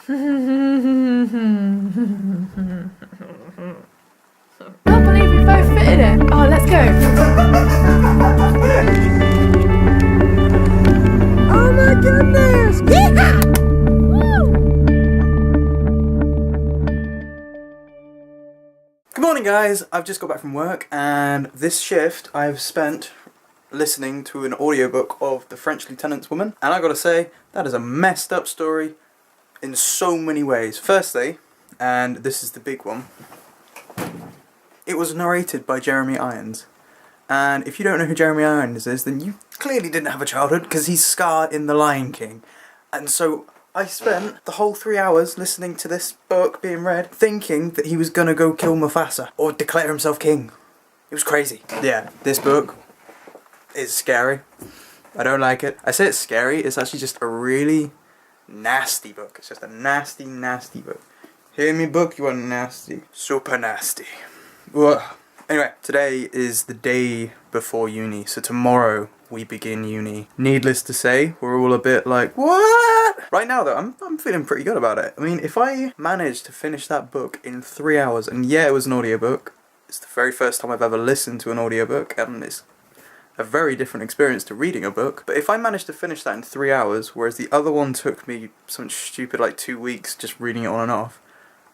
Can't believe we both fitted it. Oh, let's go. Oh my goodness! Yeehaw! Good morning, guys. I've just got back from work, and this shift I've spent listening to an audiobook of The French Lieutenant's Woman, and I gotta say, that is a messed up story in so many ways. Firstly, and this is the big one, it was narrated by Jeremy Irons. And if you don't know who Jeremy Irons is, then you clearly didn't have a childhood, because he's Scar in The Lion King. And so I spent the whole 3 hours listening to this book being read, thinking that he was gonna go kill Mufasa, or declare himself king. It was crazy. Yeah, this book is scary. I don't like it. I say it's scary, it's actually just a really nasty book. It's just a nasty, nasty book. Hear me, book? You are nasty. Super nasty. Ugh. Anyway, today is the day before uni, so tomorrow we begin uni. Needless to say, we're all a bit like, what? Right now though, I'm feeling pretty good about it. I mean, if I managed to finish that book in 3 hours, and yeah, it was an audiobook, it's the very first time I've ever listened to an audiobook, and it's a very different experience to reading a book, but if I managed to finish that in 3 hours, whereas the other one took me something stupid like 2 weeks just reading it on and off,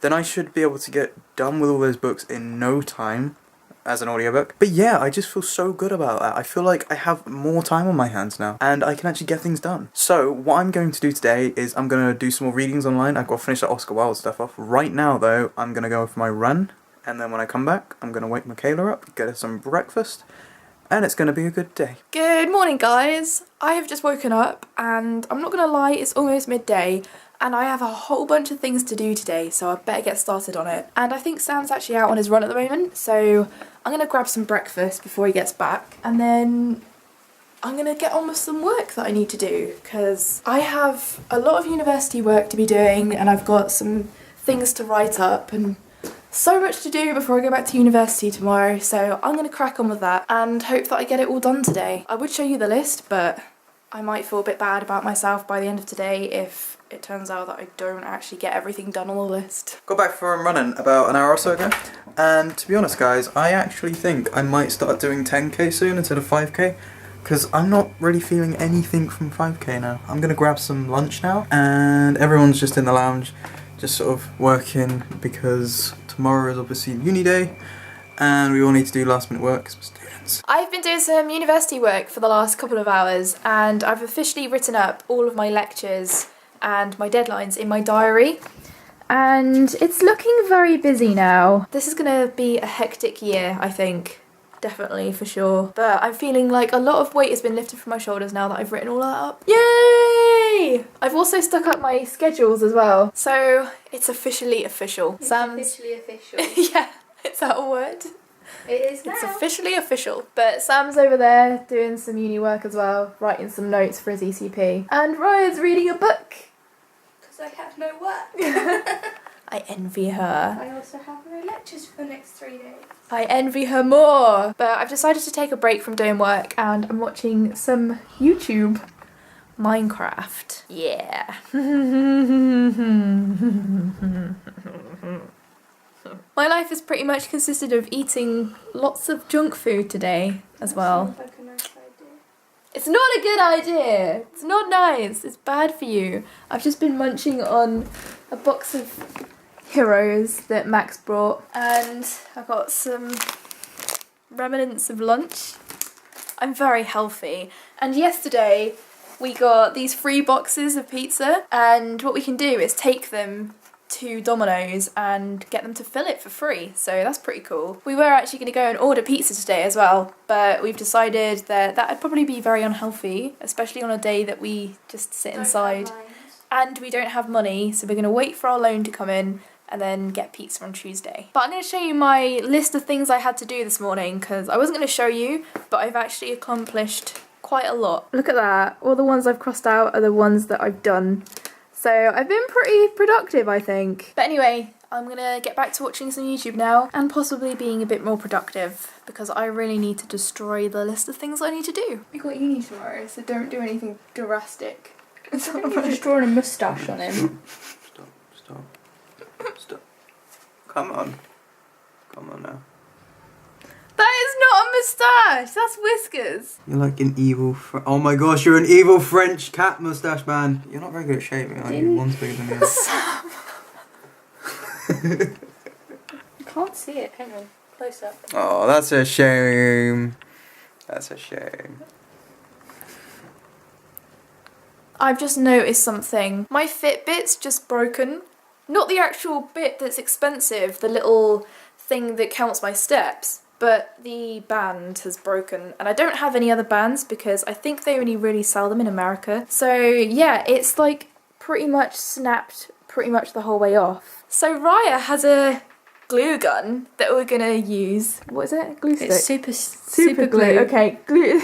then I should be able to get done with all those books in no time as an audiobook. But yeah, I just feel so good about that. I feel like I have more time on my hands now, and I can actually get things done. So what I'm going to do today is I'm going to do some more readings online. I've got to finish that Oscar Wilde stuff off. Right now though, I'm going to go for my run, and then when I come back, I'm going to wake Michaela up, get her some breakfast, and it's going to be a good day. Good morning, guys. I have just woken up, and I'm not gonna lie, it's almost midday, and I have a whole bunch of things to do today, so I better get started on it. And I think Sam's actually out on his run at the moment, so I'm gonna grab some breakfast before he gets back, and then I'm gonna get on with some work that I need to do, because I have a lot of university work to be doing, and I've got some things to write up, and so much to do before I go back to university tomorrow, so I'm going to crack on with that and hope that I get it all done today. I would show you the list, but I might feel a bit bad about myself by the end of today if it turns out that I don't actually get everything done on the list. Got back from running about an hour or so ago, and to be honest guys, I actually think I might start doing 10k soon instead of 5k, because I'm not really feeling anything from 5k now. I'm going to grab some lunch now, and everyone's just in the lounge, just sort of working, because tomorrow is obviously uni day, and we all need to do last minute work because we're students. I've been doing some university work for the last couple of hours, and I've officially written up all of my lectures and my deadlines in my diary, and it's looking very busy now. This is gonna be a hectic year, I think. Definitely, for sure. But I'm feeling like a lot of weight has been lifted from my shoulders now that I've written all that up. Yay! I've also stuck up my schedules as well, so it's officially official. It's Sam's officially official. yeah, is that a word? It is now. It's officially official. But Sam's over there doing some uni work as well, writing some notes for his ECP. And Ryan's reading a book. Because I have no work. I envy her. I also have no lectures for the next 3 days. I envy her more. But I've decided to take a break from doing work, and I'm watching some YouTube. Minecraft. Yeah. My life has pretty much consisted of eating lots of junk food today as well. Sounds like a nice idea. It's not a good idea. It's not nice. It's bad for you. I've just been munching on a box of Heroes that Max brought, and I've got some remnants of lunch. I'm very healthy. And yesterday we got these free boxes of pizza, and what we can do is take them to Domino's and get them to fill it for free, so that's pretty cool. We were actually going to go and order pizza today as well, but we've decided that that'd probably be very unhealthy, especially on a day that we just sit inside and we don't have money, so we're going to wait for our loan to come in and then get pizza on Tuesday. But I'm going to show you my list of things I had to do this morning, because I wasn't going to show you, but I've actually accomplished quite a lot. Look at that, all the ones I've crossed out are the ones that I've done. So I've been pretty productive, I think. But anyway, I'm gonna get back to watching some YouTube now and possibly being a bit more productive, because I really need to destroy the list of things I need to do. We got uni tomorrow, so don't do anything drastic. He's just drawing a moustache on him. Come on. Come on now. That is not a moustache. That's whiskers. You're like an evil oh my gosh, you're an evil French cat moustache man. You're not very good at shaving, are you? One's bigger than the other. I can't see it. Hang on. Close up. Oh, that's a shame. That's a shame. I've just noticed something. My Fitbit's just broken. Not the actual bit that's expensive, the little thing that counts my steps, but the band has broken. And I don't have any other bands because I think they only really sell them in America. So yeah, it's like pretty much snapped pretty much the whole way off. So Raya has a glue gun that we're gonna use. What is it? Glue stick? It's super glue. Okay, glue.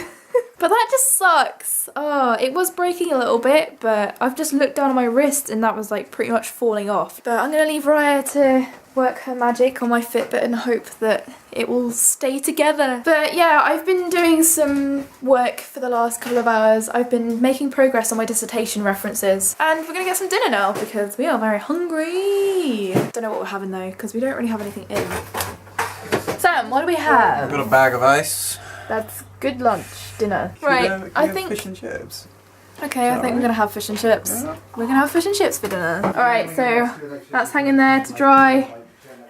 But that just sucks. Oh, it was breaking a little bit, but I've just looked down on my wrist and that was like pretty much falling off. But I'm gonna leave Raya to work her magic on my Fitbit and hope that it will stay together. But yeah, I've been doing some work for the last couple of hours. I've been making progress on my dissertation references. And we're gonna get some dinner now because we are very hungry. Don't know what we're having though, because we don't really have anything in. Sam, what do we have? I've got a bag of ice. That's good lunch, dinner. Should Right, we I have think... fish and chips. Okay, I think we're gonna have fish and chips. Yeah. We're gonna have fish and chips for dinner. Alright, so that's hanging there to dry.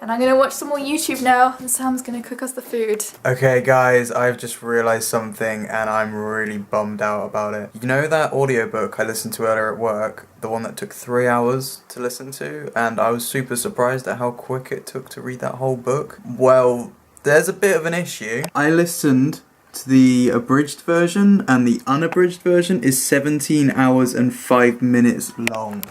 And I'm gonna watch some more YouTube now, and Sam's gonna cook us the food. Okay guys, I've just realised something and I'm really bummed out about it. You know that audiobook I listened to earlier at work? The one that took 3 hours to listen to? And I was super surprised at how quick it took to read that whole book. Well, there's a bit of an issue. I listened to the abridged version and the unabridged version is 17 hours and 5 minutes long.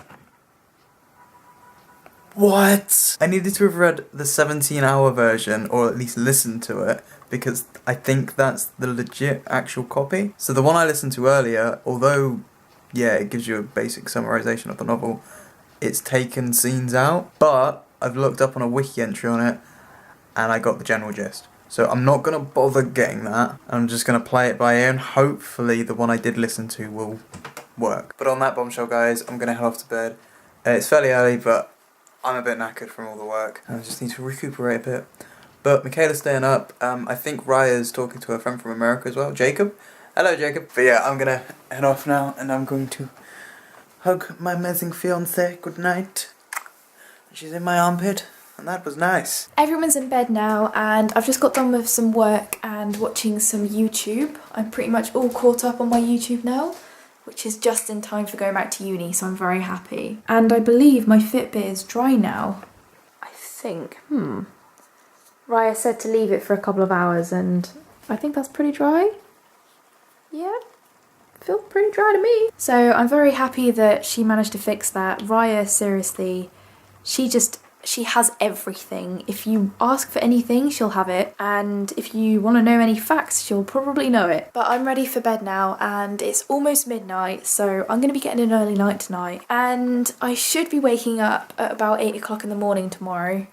What? I needed to have read the 17-hour version, or at least listened to it, because I think that's the legit actual copy. So the one I listened to earlier, although, yeah, it gives you a basic summarization of the novel, it's taken scenes out, but I've looked up on a wiki entry on it, and I got the general gist. So I'm not going to bother getting that, I'm just going to play it by ear, and hopefully the one I did listen to will work. But on that bombshell, guys, I'm going to head off to bed. It's fairly early, but I'm a bit knackered from all the work, and I just need to recuperate a bit. But Michaela's staying up. I think Raya's talking to her friend from America as well, Jacob. Hello, Jacob. But yeah, I'm gonna head off now, and I'm going to hug my amazing fiancée good night. She's in my armpit, and that was nice. Everyone's in bed now, and I've just got done with some work and watching some YouTube. I'm pretty much all caught up on my YouTube now, which is just in time for going back to uni, so I'm very happy. And I believe my Fitbit is dry now. I think. Raya said to leave it for a couple of hours, and I think that's pretty dry. Yeah, feels pretty dry to me. So I'm very happy that she managed to fix that. Raya, seriously, she has everything. If you ask for anything, she'll have it. And if you want to know any facts, she'll probably know it. But I'm ready for bed now, and it's almost midnight, so I'm going to be getting an early night tonight. And I should be waking up at about 8 o'clock in the morning tomorrow.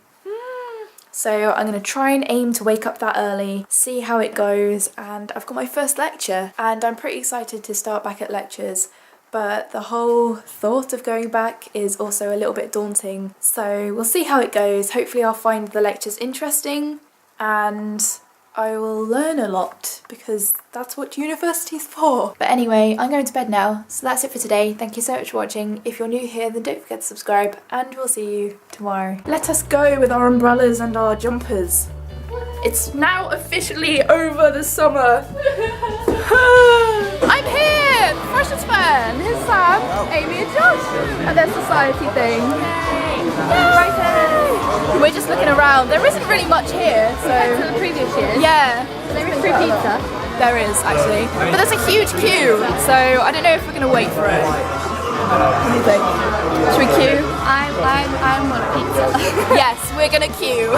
So I'm going to try and aim to wake up that early, see how it goes, and I've got my first lecture, and I'm pretty excited to start back at lectures. But the whole thought of going back is also a little bit daunting. So we'll see how it goes. Hopefully I'll find the lectures interesting and I will learn a lot because that's what university's for. But anyway, I'm going to bed now. So that's it for today. Thank you so much for watching. If you're new here, then don't forget to subscribe and we'll see you tomorrow. Let us go with our umbrellas and our jumpers. It's now officially over the summer. I'm here! Freshers fan! Here's Sam, Amy and Josh. And there's society thing. Right there. We're just looking around. There isn't really much here, so... Compared to the previous years. Yeah. There is free pizza. There is, actually. But there's a huge queue, so I don't know if we're going to wait for it. What do you think? Should we queue? I want a pizza. Yes, we're going to queue.